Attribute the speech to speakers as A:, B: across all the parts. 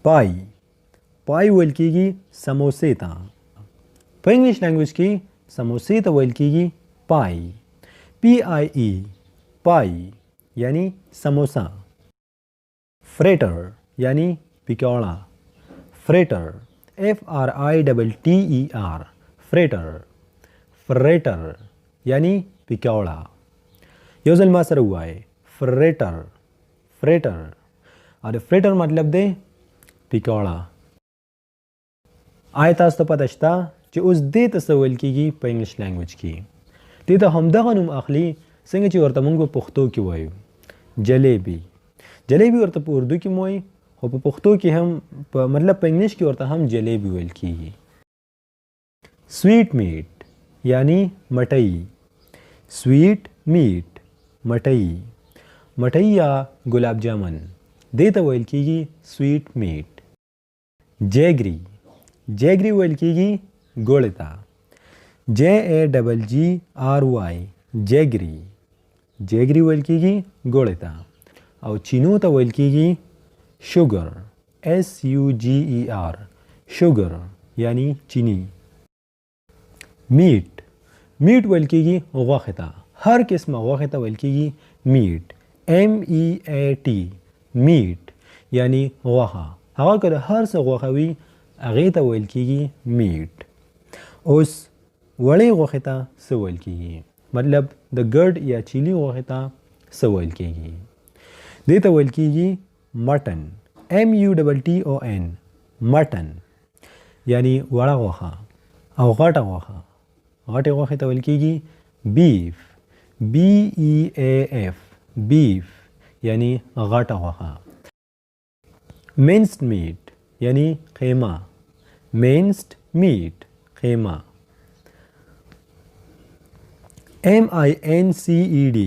A: पाई पाई वैल कीगी समोसे ता। په انګلیش لینګویج کې समोसे ته ویل کیږي پای. PIE پای یعنی समोसा. फ्रेटर यानी पिकौड़ा. Freighter FRITTER freighter. फ्रेटर यानी पिकौड़ा. यो ځل ما سره وایي फ्रेटर फ्रेटर और फ्रेटर मतलब दे पिकौड़ा. آیا تاسو ته پته شته چې اوس دې ته څه ویل کیږي په انګلیش لینګویج کې؟ دې ته همدغه نوم اخلي څنګه چې ورته موږ په پښتو کې وایو جلیبي. جلیبي ورته په اردو کې موي خو په پښتو کې هم په مطلب په انګلیش کې ورته هم جلیبي ویل کیږي. سویټ میټ یعنی مټۍ. سویټ میټ مټۍ. مټۍ یا ګلاب جامن دې ته ویل کیږي سویټ میټ. جیګری جیګری ویل کیږي ګوړې ته. JAGGRY جیګری. جیګری ویل کیږي ګوړې ته. او چینو ته ویل کیږي شوګر. SUGER شوګر یعنی چینی. میټ میټ ویل کیږي غوښې ته. هر قسمه غوښې ته ویل کیږي میټ. MEAT میټ یعنی غوښه. هغه که د هر څه غوښه وي هغې ته ویل کیږي میټ. اوس وړې غوښې ته څه ویل کیږي؟ مطلب د ګډ یا چیلي غوښې ته څه ویل کیږي؟ دې ته ویل کیږي مټن. MUTTON مټن یعنی وړه غوښه او غټه غوښه. غټې غوښې ته ویل کیږي بیف. BEAF بیف یعنی غټه غوښه. منسډ میټ یعنی قیمه. منسډ میټ قیمه. MINCED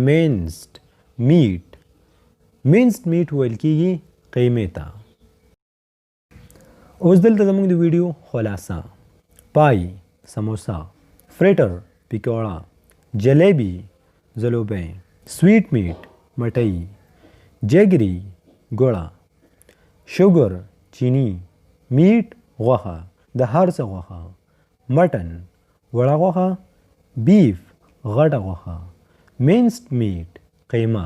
A: منسډ میټ. منسډ میټ ویل کیږي قیمې ته. اوس دلته زموږ د ویډیو خلاصه. پای समोसा. फ्रेटर पिकौड़ा. जलेबी जलोबे. Sweet meet Matai. जेगरी गोड़ा. शुगर चीनी. मीट غوښه د هر څه غوښه. مټن وړه غوښه. بیف غټه غوښه. منسډ میټ قیمه.